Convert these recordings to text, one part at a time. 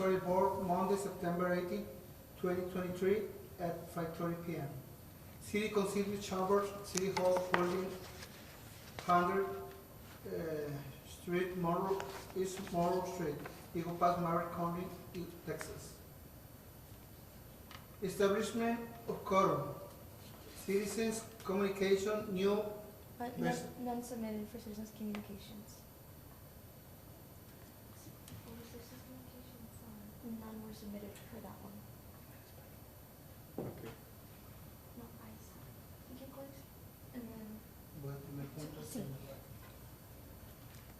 Advisory Board, Monday, September 18, 2023, at 5:30 p.m. City Concilio Chambers, City Hall, 1400 Street, Monroe, East Monroe Street, Eagle Pass, Maverick County, Texas. Establishment of quorum. Citizens Communication, new. None submitted for citizens' communications. None were submitted for that one. Okay. No, I think it goes, and then, sí.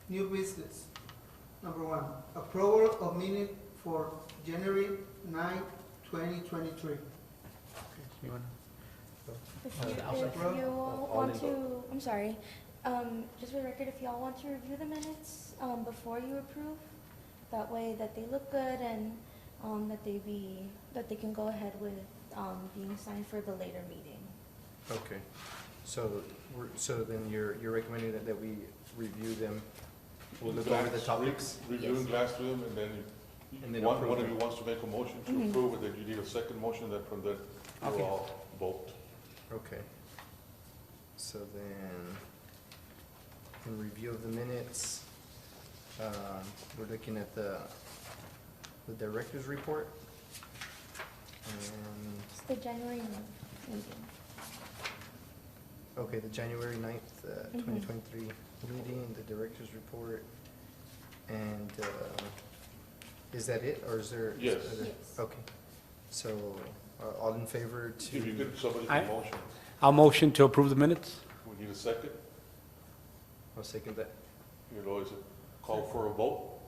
New business. Number 1, approval of minute for January 9, 2023. You wanna? If I'll you second. all I'll want leave to, I'm sorry, just for the record, if y'all want to review the minutes, before you approve, that way that they look good and, that they can go ahead with, being signed for the later meeting. Okay, so so then you're recommending that we review them, we'll look over the topics? Review and glance through them, and then And then one approve of them. you wants to make a motion to Mhm. approve, and then you need a second motion, then from there, Okay. we'll all vote. Okay. So then, in review of the minutes, we're looking at the director's report. And, It's the January 9th meeting. okay, the January 9th, Mhm. 2023 meeting, the director's report. And, is that it, or is there? Yes. other- Yes. Okay, so, all in favor to? If you could, somebody I- can motion. I'll motion to approve the minutes. We need a second. I'll second that. You know, is it call for a vote?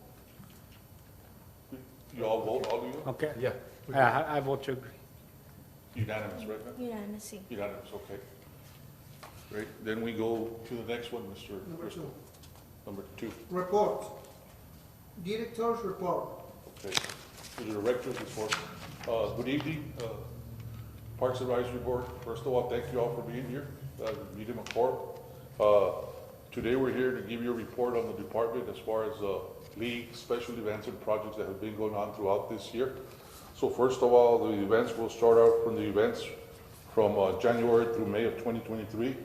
You all vote, all of you? Okay. Yeah. I vote to agree. Unanimous, right, ma'am? Unanimous, sí. Unanimous, okay. Great, then we go to the next one, Mr. Number Crystal. 2. Number 2, Report. Director's report. okay. To the director's report. Good evening, Parks Advisory Board. First of all, thank you all for being here. Meeting McCord. Today we're here to give you a report on the department as far as league, special events and projects that have been going on throughout this year. So first of all, the events, we'll start out from the events from January through May of 2023,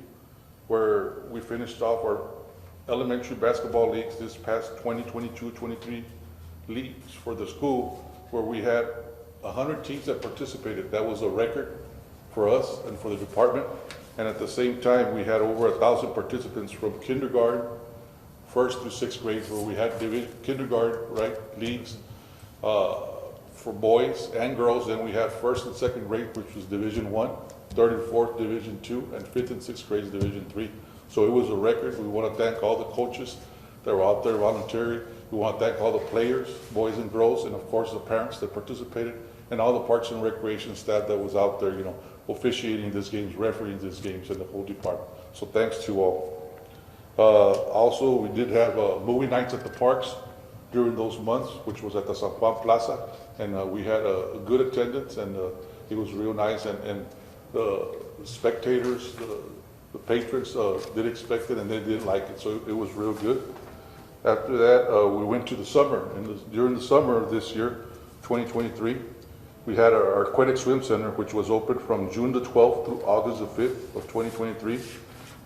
where we finished off our elementary basketball leagues this past 2022-23 leagues for the school, where we had 100 teams that participated. That was a record for us and for the department. And at the same time, we had over 1,000 participants from kindergarten, first through sixth grade, where we had kindergarten, right, leagues for boys and girls. Then we had first and second grade, which was Division I, third and fourth Division II, and fifth and sixth grade Division III. So it was a record. We want to thank all the coaches that were out there volunteering. We want to thank all the players, boys and girls, and of course the parents that participated, and all the Parks and Recreation staff that was out there, you know, officiating these games, refereeing these games, and the whole department. So thanks to all. Also, we did have movie nights at the parks during those months, which was at the San Juan Plaza, and we had a good attendance, and it was real nice, and the spectators, the patrons did expect it, and they did like it, so it was real good. After that, we went to the summer, and during the summer of this year, 2023, we had our Aquatic Swim Center, which was open from June the 12th through August the 5th of 2023.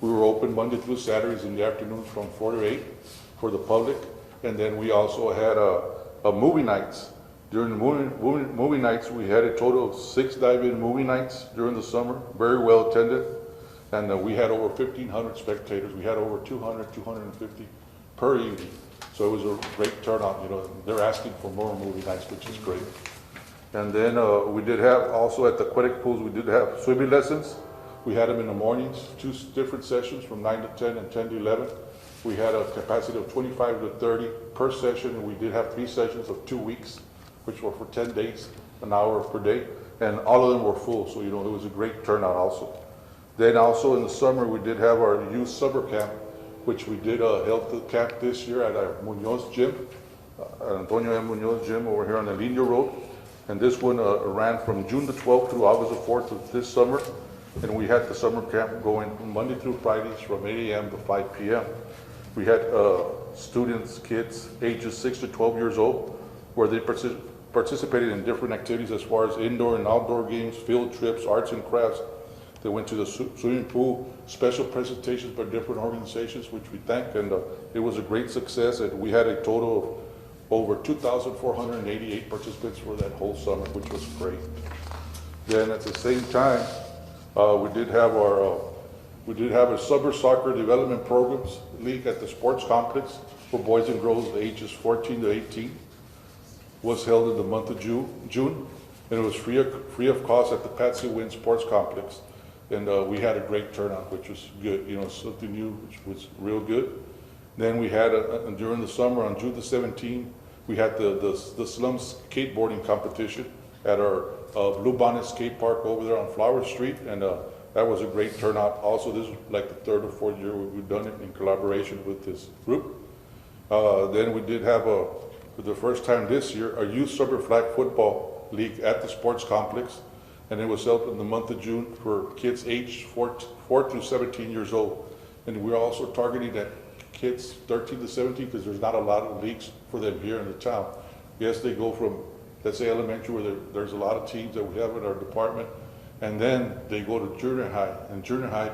We were open Monday through Saturdays in the afternoons from 4 to 8 for the public. And then we also had a movie nights. During the movie nights, we had a total of 6 dive-in movie nights during the summer, very well attended. And we had over 1,500 spectators. We had over 200, 250 per evening. So it was a great turnout. You know, they're asking for more movie nights, which is great. And then we did have, also at the aquatic pools, we did have swimming lessons. We had them in the mornings, 2 different sessions from 9 to 10 and 10 to 11. We had a capacity of 25 to 30 per session, and we did have 3 sessions of 2 weeks, which were for 10 days, an hour per day, and all of them were full, so you know, it was a great turnout also. Then also in the summer, we did have our youth summer camp, which we did held the camp this year at our Munoz gym, Antonio M. Munoz gym over here on the Linear Road. And this one ran from June the 12th through August the 4th of this summer. And we had the summer camp going Monday through Fridays from 8 a.m. to 5 p.m. We had students, kids, ages 6 to 12 years old, where they participated in different activities as far as indoor and outdoor games, field trips, arts and crafts. They went to the swimming pool, special presentations by different organizations, which we thank, and it was a great success. And we had a total of over 2,488 participants for that whole summer, which was great. Then at the same time, we did have a summer soccer development programs league at the sports complex for boys and girls ages 14 to 18. Was held in the month of June, and it was free of cost at the Patsy Wynn Sports Complex. And we had a great turnout, which was good, something new, which was real good. Then we had, during the summer, on June the 17th, we had the slums skateboarding competition at our Blue Bonnet Skate Park over there on Flower Street, and that was a great turnout. Also, this is like the third or fourth year we've done it in collaboration with this group. Then we did have, for the first time this year, a youth summer flag football league at the sports complex, and it was held in the month of June for kids aged 4 to 17 years old. And we're also targeting at kids 13 to 17 because there's not a lot of leagues for them here in the town. Yes, they go from, let's say, elementary, where there's a lot of teams that we have in our department, and then they go to junior high, and junior high,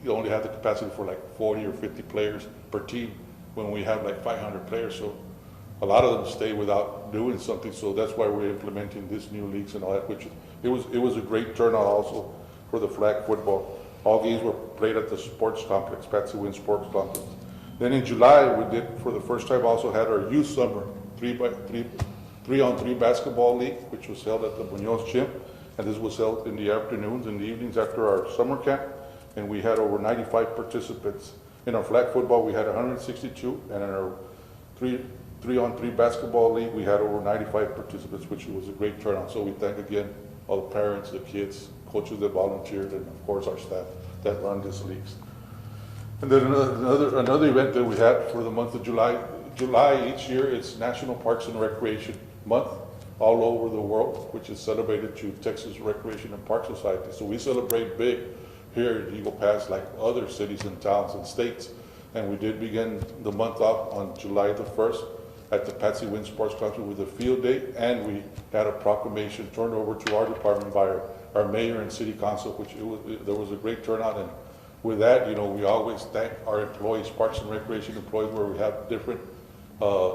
you only have the capacity for like 40 or 50 players per team when we have like 500 players. So a lot of them stay without doing something, so that's why we're implementing these new leagues and all that, which it was a great turnout also for the flag football. All games were played at the sports complex, Patsy Wynn Sports Complex. Then in July, we did, for the first time, also had our youth summer 3-on-3 basketball league, which was held at the Munoz Gym, and this was held in the afternoons and the evenings after our summer camp, and we had over 95 participants. In our flag football, we had 162, and in our 3-on-3 basketball league, we had over 95 participants, which was a great turnout. So we thank again all the parents, the kids, coaches that volunteered, and of course our staff that run these leagues. And then another event that we had for the month of July. July each year is National Parks and Recreation Month all over the world, which is celebrated to Texas Recreation and Park Society. So we celebrate big here in Eagle Pass, like other cities and towns and states. And we did begin the month off on July the 1st at the Patsy Wynn Sports Complex with a field day, and we had a proclamation turned over to our department by our mayor and city council, which there was a great turnout. And with that, we always thank our employees, Parks and Recreation employees, where we have different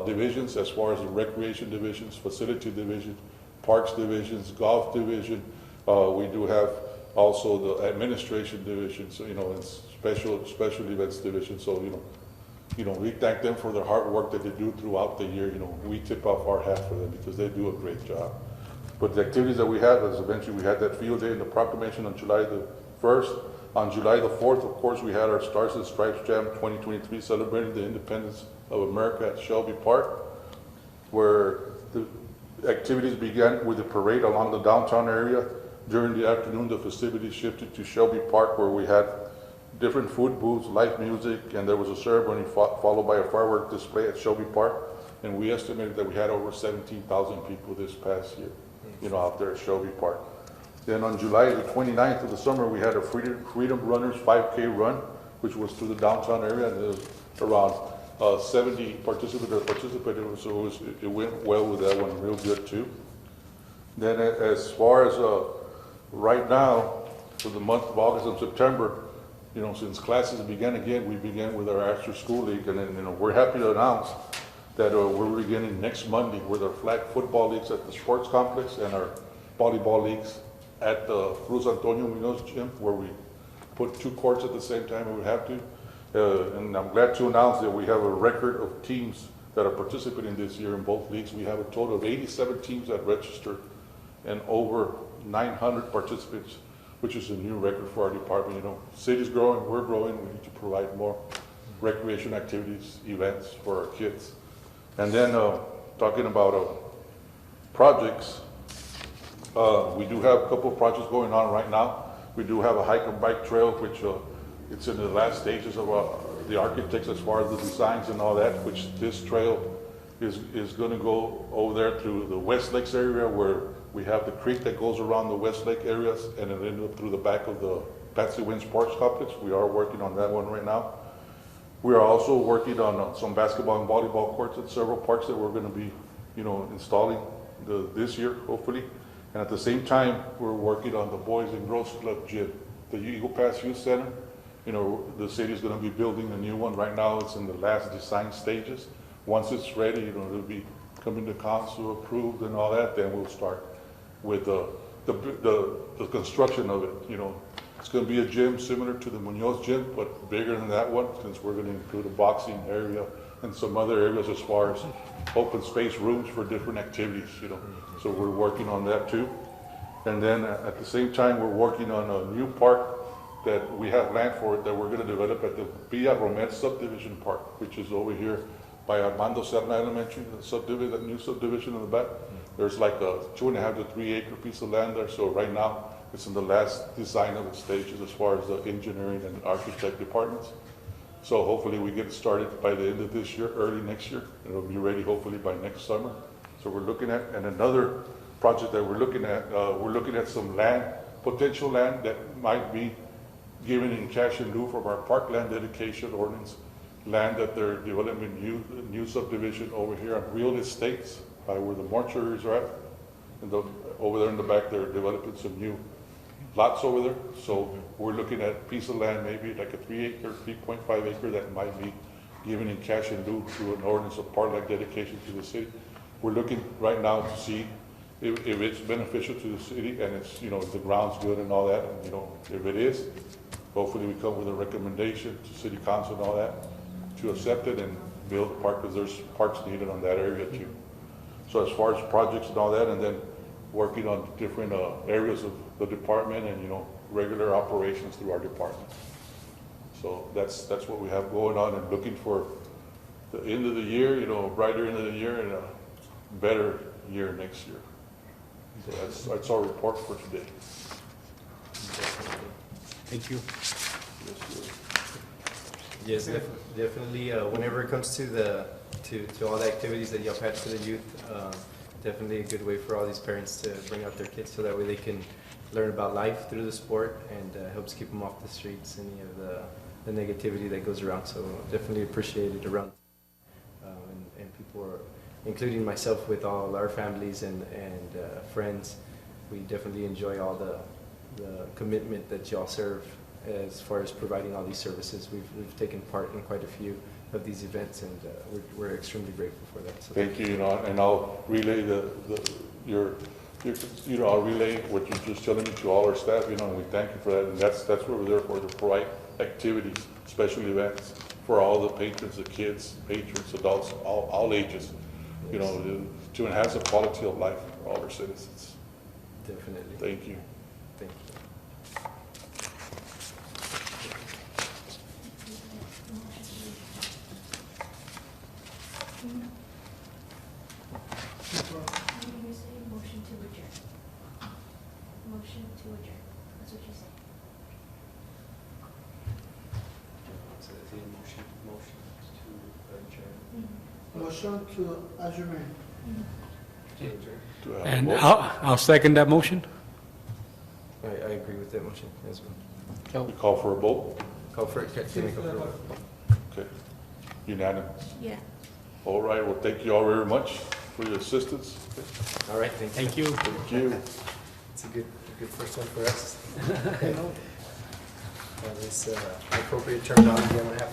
divisions as far as the recreation divisions, facility division, parks divisions, golf division. We do have also the administration division, so, and special events division. So, we thank them for their hard work that they do throughout the year. We tip off our hat for them because they do a great job. But the activities that we had was eventually we had that field day and the proclamation on July the 1st. On July the 4th, of course, we had our Stars and Stripes Jam 2023 celebrating the independence of America at Shelby Park, where the activities began with a parade along the downtown area. During the afternoon, the festivities shifted to Shelby Park, where we had different food booths, live music, and there was a ceremony followed by a firework display at Shelby Park. And we estimated that we had over 17,000 people this past year, out there at Shelby Park. Then on July the 29th of the summer, we had a Freedom Runners 5K run, which was through the downtown area, and there was around 70 participants that participated, so it went well with that one, real good too. Then as far as right now, for the month of August and September, since classes began again, we began with our after school league, and then we're happy to announce that we're beginning next Monday with our flag football leagues at the sports complex and our volleyball leagues at the Cruz Antonio Munoz Gym, where we put 2 courts at the same time we would have to. And I'm glad to announce that we have a record of teams that are participating this year in both leagues. We have a total of 87 teams that registered and over 900 participants, which is a new record for our department. City's growing, we're growing, we need to provide more recreation activities, events for our kids. And then talking about projects, we do have a couple of projects going on right now. We do have a hike and bike trail, which it's in the last stages of the architects as far as the designs and all that, which this trail is going to go over there to the West Lakes area, where we have the creek that goes around the West Lake areas, and it ends up through the back of the Patsy Wynn Sports Complex. We are working on that one right now. We are also working on some basketball and volleyball courts at several parks that we're going to be, installing this year, hopefully. And at the same time, we're working on the Boys and Girls Club gym, the Eagle Pass Youth Center. You know, the city's gonna be building a new one. Right now, it's in the last design stages. Once it's ready, you know, it'll be coming to council approved and all that, then we'll start with the construction of it, you know. It's gonna be a gym similar to the Munoz gym, but bigger than that one, since we're gonna include a boxing area and some other areas as far as open space rooms for different activities, you know. So we're working on that too. And then at the same time, we're working on a new park that we have land for it that we're gonna develop at the Villa Romet subdivision park, which is over here by Armando Serna Elementary, the subdivision, that new subdivision in the back. There's like a 2.5 to 3 acre piece of land there. So right now, it's in the last design of its stages as far as the engineering and architect departments. So hopefully we get it started by the end of this year, early next year. It'll be ready hopefully by next summer. So we're looking at, and another project that we're looking at some land, potential land that might be given in cash in lieu from our parkland dedication ordinance, land that they're developing new subdivision over here on real estates by where the mortuaries are at. And over there in the back, they're developing some new lots over there. So we're looking at a piece of land, maybe like a 3 acre, 3.5 acre that might be given in cash in lieu through an ordinance of parkland dedication to the city. We're looking right now to see if it's beneficial to the city and it's, you know, the ground's good and all that. And, you know, if it is, hopefully we come with a recommendation to city council and all that to accept it and build a park, because there's parks needed on that area too. So as far as projects and all that, and then working on different areas of the department and, you know, regular operations through our department. So that's what we have going on, and looking for the end of the year, you know, a brighter end of the year and a better year next year. So that's our report for today. Thank you. Yes, definitely, whenever it comes to to all the activities that y'all had for the youth, definitely a good way for all these parents to bring out their kids so that way they can learn about life through the sport, and helps keep them off the streets, any of the negativity that goes around. So definitely appreciate it around. And people are, including myself with all our families and friends, we definitely enjoy all the commitment that y'all serve as far as providing all these services. We've taken part in quite a few of these events, and we're extremely grateful for that. So Thank you, you know, and I'll relay I'll relay what you're just telling me to all our staff, you know, and we thank you for that. And that's what we're there for, to provide activities, special events for all the patrons, the kids, patrons, adults, all ages, you know, to enhance the quality of life for all our citizens. definitely. Thank you. Thank you. You're saying motion to adjourn. Motion to adjourn. That's what you said. So is the motion to adjourn? Motion to adjourn. To adjourn. Do I have a And vote? I'll second that motion. I agree with that motion as well. We call for a vote? Call for it. Can we call for a vote? Okay. Unanimous. Yeah. All right, well, thank you all very much for your assistance. All right, thank you. Thank you. It's a good first one for us. This appropriate terminology I'm gonna have